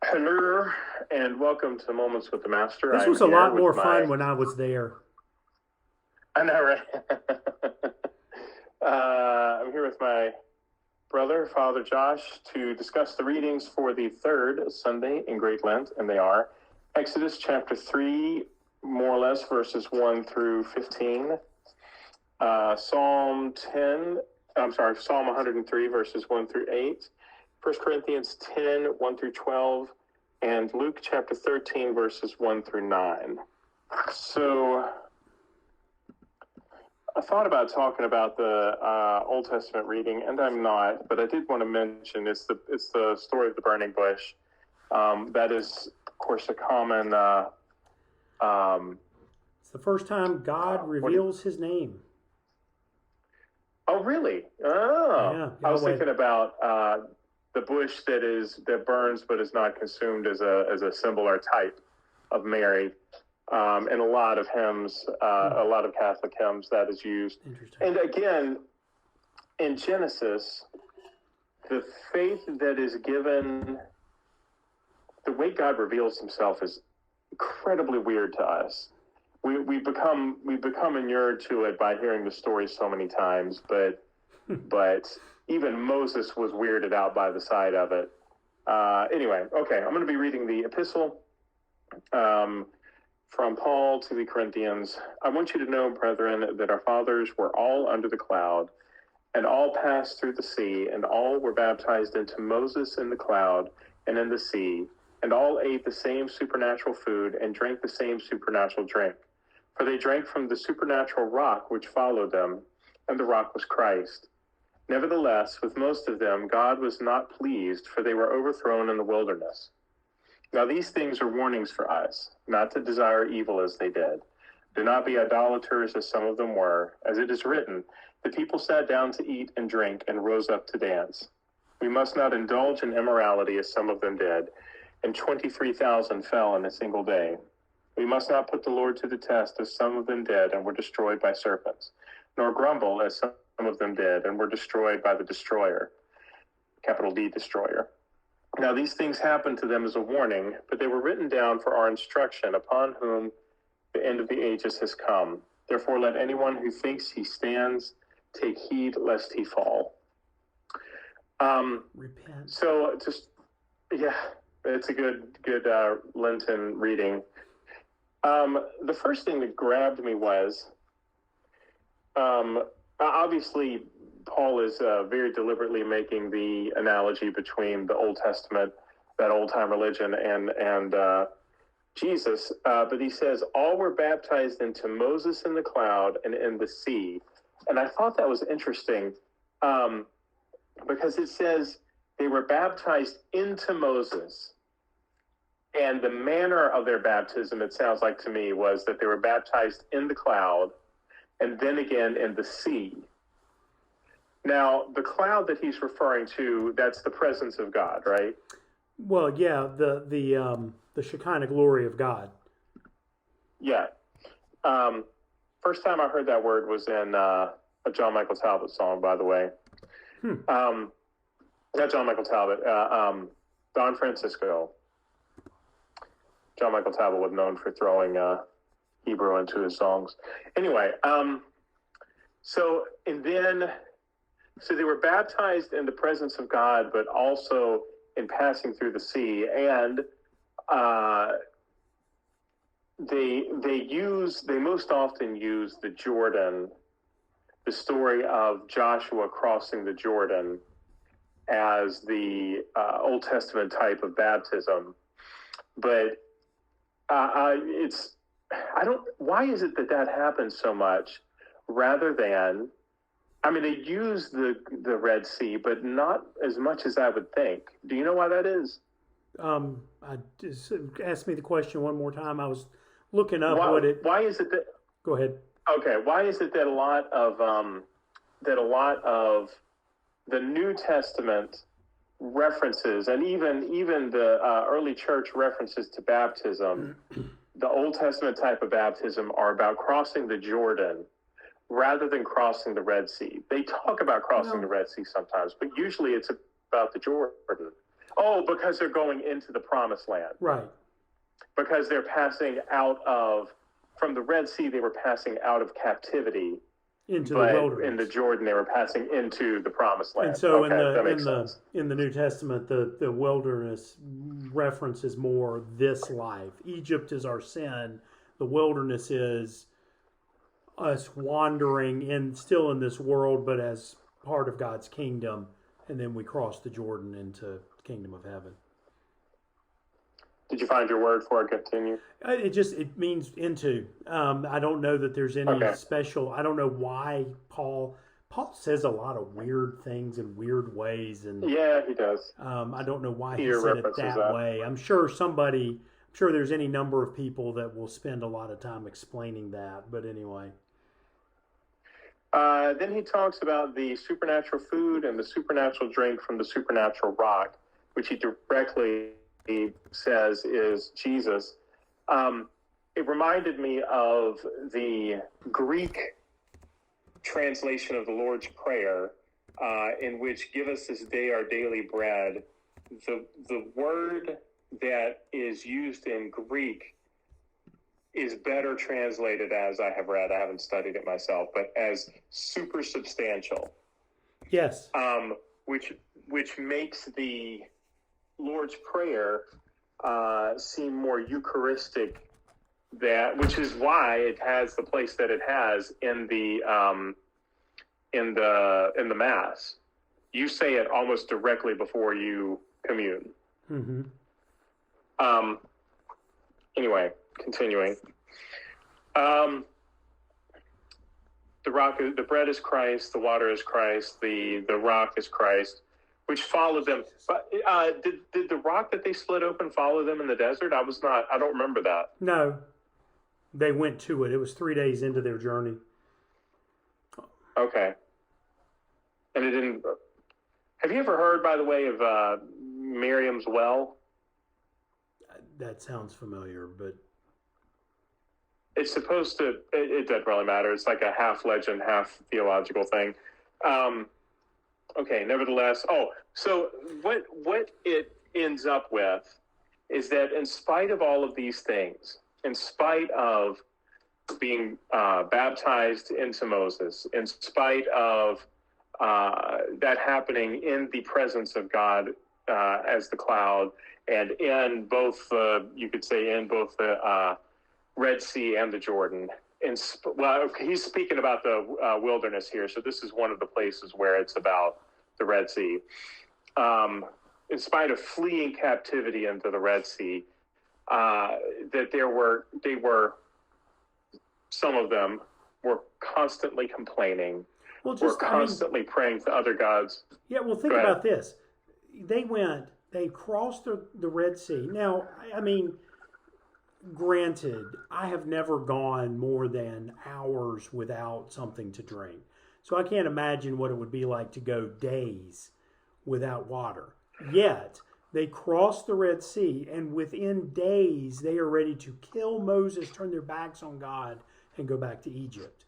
Hello, and welcome to Moments with the Master. This I'm was a here lot with more my, fun when I was there. I know, right? I'm here with my brother, Father Josh, to discuss the readings for the third Sunday in Great Lent, and they are Exodus chapter 3, more or less, verses 1 through 15, Psalm 103, verses 1 through 8, 1 Corinthians 10, 1 through 12, and Luke chapter 13, verses 1 through 9. So I thought about talking about the Old Testament reading, and I'm not, but I did want to mention it's the story of the burning bush. That is, of course, a common. It's the first time God reveals his name. Oh, really? Oh, Yeah, I was Yahweh. thinking about the bush that burns but is not consumed as a symbol or type of Mary. In a lot of hymns, a lot of Catholic hymns, that is used. Interesting. And again, in Genesis, the faith that is given, the way God reveals himself is incredibly weird to us. We become inured to it by hearing the story so many times, but even Moses was weirded out by the sight of it. Anyway, okay, I'm going to be reading the epistle from Paul to the Corinthians. I want you to know, brethren, that our fathers were all under the cloud, and all passed through the sea, and all were baptized into Moses in the cloud and in the sea, and all ate the same supernatural food and drank the same supernatural drink. For they drank from the supernatural rock which followed them, and the rock was Christ. Nevertheless, with most of them God was not pleased, for they were overthrown in the wilderness. Now these things are warnings for us, not to desire evil as they did. Do not be idolaters as some of them were. As it is written, the people sat down to eat and drink and rose up to dance. We must not indulge in immorality as some of them did, and 23,000 fell in a single day. We must not put the Lord to the test as some of them did and were destroyed by serpents, nor grumble as some of them did and were destroyed by the destroyer, capital D, destroyer. Now these things happened to them as a warning, but they were written down for our instruction, upon whom the end of the ages has come. Therefore let anyone who thinks he stands take heed lest he fall. Repent. So yeah, it's a good Lenten reading. The first thing that grabbed me was, obviously, Paul is very deliberately making the analogy between the Old Testament, that old-time religion, and Jesus. But he says, all were baptized into Moses in the cloud and in the sea. And I thought that was interesting because it says they were baptized into Moses. And the manner of their baptism, it sounds like to me, was that they were baptized in the cloud and then again in the sea. Now, the cloud that he's referring to, that's the presence of God, right? Well, yeah, the Shekinah glory of God. Yeah. First time I heard that word was in a John Michael Talbot song, by the way. Not John Michael Talbot, Don Francisco. John Michael Talbot was known for throwing Hebrew into his songs. Anyway, so they were baptized in the presence of God, but also in passing through the sea, and they most often use the Jordan, the story of Joshua crossing the Jordan, as the Old Testament type of baptism, but why is it that happens so much rather than, I mean, they use the Red Sea, but not as much as I would think. Do you know why that is? I just ask me the question one more time. I was looking up what it. Why is it that? Go ahead. Okay, why is it that a lot of the New Testament references, and even the early church references to baptism, the Old Testament type of baptism, are about crossing the Jordan rather than crossing the Red Sea? They talk about crossing the Red Sea sometimes, but usually it's about the Jordan. Oh, because they're going into the Promised Land. Right. Because they're passing from the Red Sea, they were passing out of captivity. Into the wilderness. In the Jordan, they were passing into the Promised Land. And so okay, in the New Testament, the wilderness references more this life. Egypt is our sin. The wilderness is us wandering still in this world, but as part of God's kingdom. And then we cross the Jordan into the kingdom of heaven. Did you find your word for it? Continue. It means into. I don't know that there's any special. I don't know why Paul says a lot of weird things in weird ways, and yeah, he does. I don't know why he said it that way. I'm sure there's any number of people that will spend a lot of time explaining that. But anyway. Then he talks about the supernatural food and the supernatural drink from the supernatural rock, which he directly says is Jesus. It reminded me of the Greek translation of the Lord's Prayer, in which "Give us this day our daily bread." The word that is used in Greek is better translated as, I have read, I haven't studied it myself, but as super substantial. Yes. Which makes the Lord's Prayer seem more Eucharistic, which is why it has the place that it has in the Mass. You say it almost directly before you commune. Mm-hmm. Anyway, continuing. The bread is Christ, the water is Christ, the rock is Christ, which followed them. But did the rock that they split open follow them in the desert? I don't remember that. No, they went to it. It was 3 days into their journey. Okay. And it didn't. Have you ever heard, by the way, of Miriam's well? That sounds familiar, but it's supposed to. It doesn't really matter. It's like a half legend, half theological thing. Okay. Nevertheless, so what it ends up with is that in spite of all of these things, in spite of being baptized into Moses, in spite of that happening in the presence of God as the cloud, and in both you could say in both the Red Sea and the Jordan. He's speaking about the wilderness here, so this is one of the places where it's about the Red Sea. In spite of fleeing captivity into the Red Sea, that some of them were constantly complaining, were constantly praying to other gods. Yeah, well, think about this. They crossed the Red Sea. Now, I mean, granted, I have never gone more than hours without something to drink. So I can't imagine what it would be like to go days without water. Yet, they crossed the Red Sea, and within days, they are ready to kill Moses, turn their backs on God, and go back to Egypt.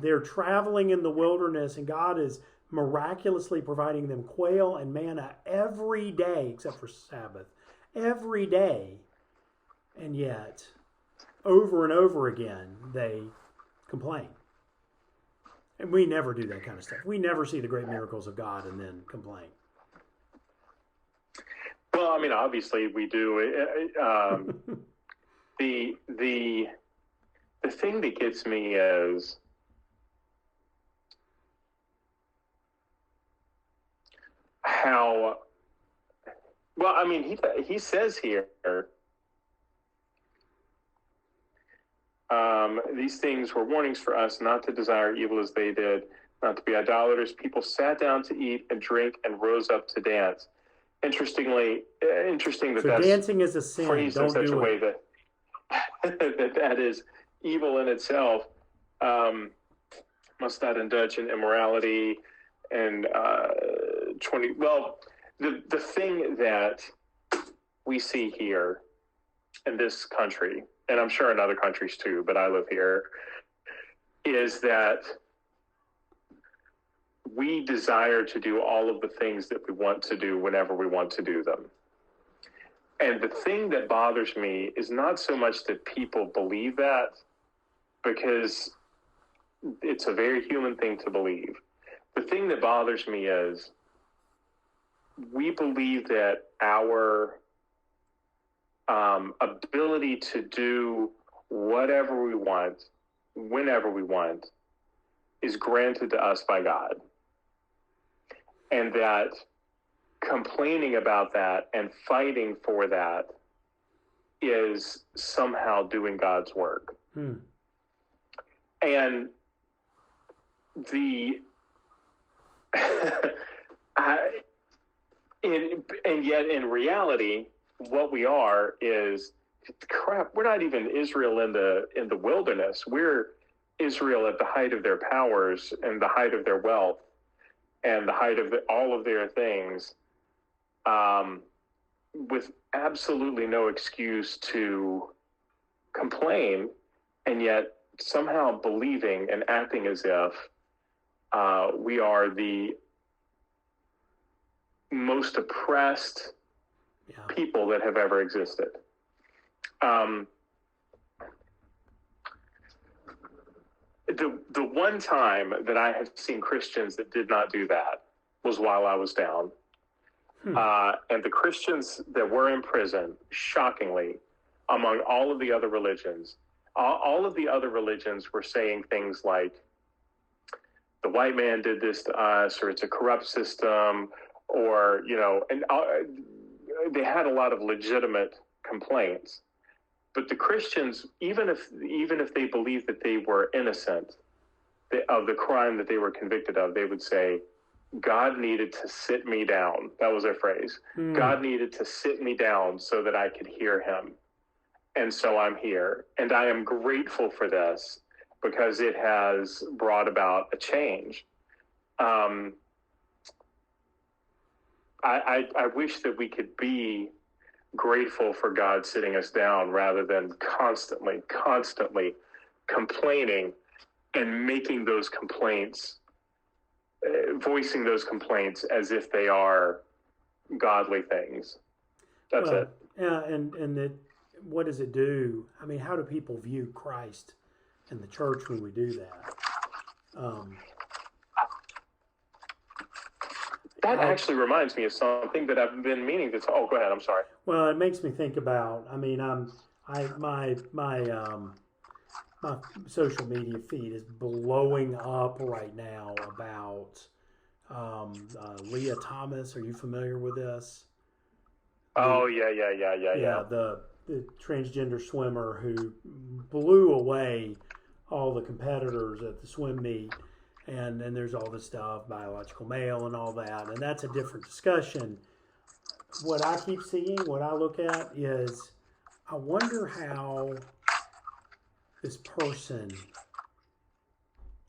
They're traveling in the wilderness, and God is miraculously providing them quail and manna every day, except for Sabbath, every day. And yet, over and over again, they complain. And we never do that kind of stuff. We never see the great miracles of God and then complain. Well, I mean, obviously we do. The thing that gets me is how. Well, I mean, he says here. These things were warnings for us not to desire evil as they did, not to be idolaters. People sat down to eat and drink and rose up to dance. Interesting that dancing is a sin. Phrased in such a way that that is evil in itself, must not indulge in immorality and 20. Well, the thing that we see here in this country, and I'm sure in other countries too, but I live here, is that we desire to do all of the things that we want to do whenever we want to do them. And the thing that bothers me is not so much that people believe that, because it's a very human thing to believe. The thing that bothers me is we believe that our ability to do whatever we want, whenever we want, is granted to us by God. And that complaining about that and fighting for that is somehow doing God's work. And and yet in reality, what we are is, crap, we're not even Israel in the wilderness. We're Israel at the height of their powers and the height of their wealth and the height of all of their things, with absolutely no excuse to complain, and yet somehow believing and acting as if we are the most oppressed people that have ever existed. The one time that I have seen Christians that did not do that was while I was down. And the Christians that were in prison, shockingly, among all of the other religions, all of the other religions were saying things like, the white man did this to us, or it's a corrupt system, or, and they had a lot of legitimate complaints. But the Christians, even if they believed that they were innocent of the crime that they were convicted of, they would say, God needed to sit me down. That was their phrase. God needed to sit me down so that I could hear him. And so I'm here. And I am grateful for this because it has brought about a change. I wish that we could be grateful for God sitting us down rather than constantly complaining and making those complaints, voicing those complaints as if they are godly things. That's it. Yeah, and that, what does it do? I mean, how do people view Christ and the church when we do that? That actually reminds me of something that I've been meaning to. Oh, go ahead. I'm sorry. Well, it makes me think about. I mean, my social media feed is blowing up right now about Leah Thomas. Are you familiar with this? Oh, yeah. The transgender swimmer who blew away all the competitors at the swim meet. And then there's all this stuff, biological male and all that. And that's a different discussion. What I keep seeing, what I look at is, I wonder how this person,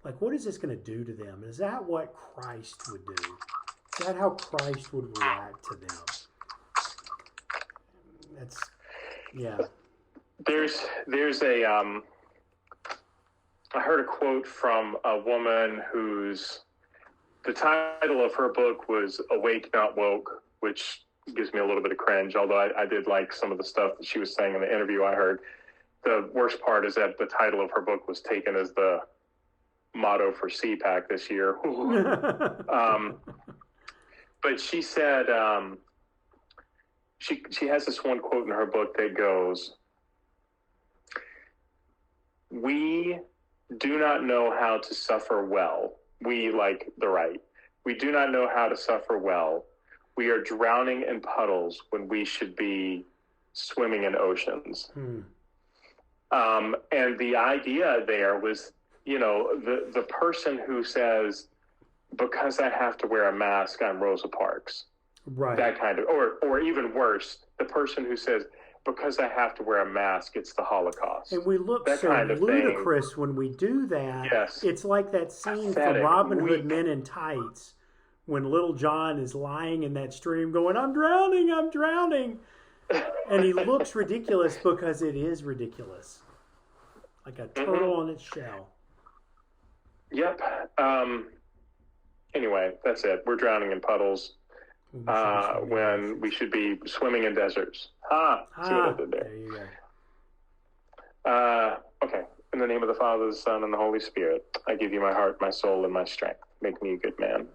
like, what is this going to do to them? Is that what Christ would do? Is that how Christ would react to them? That's, yeah. There's a, I heard a quote from a woman the title of her book was Awake, Not Woke, which gives me a little bit of cringe, although I did like some of the stuff that she was saying in the interview I heard. The worst part is that the title of her book was taken as the motto for CPAC this year. But she said, she has this one quote in her book that goes, "We do not know how to suffer well." We, like the right. "We do not know how to suffer well. We are drowning in puddles when we should be swimming in oceans." And the idea there was, the person who says, because I have to wear a mask, I'm Rosa Parks. Right. That kind of, or even worse, the person who says, because I have to wear a mask, it's the Holocaust. And we look That so kind of ludicrous when we do that. Yes. It's like that scene from Pathetic, Robin weak. Hood Men in Tights when Little John is lying in that stream going, I'm drowning, I'm drowning. And he looks ridiculous because it is ridiculous. Like a turtle on its shell. Yep. Anyway, that's it. We're drowning in puddles when we should be swimming in deserts. See what I did there? There you go. Okay. In the name of the Father, the Son, and the Holy Spirit, I give you my heart, my soul, and my strength. Make me a good man.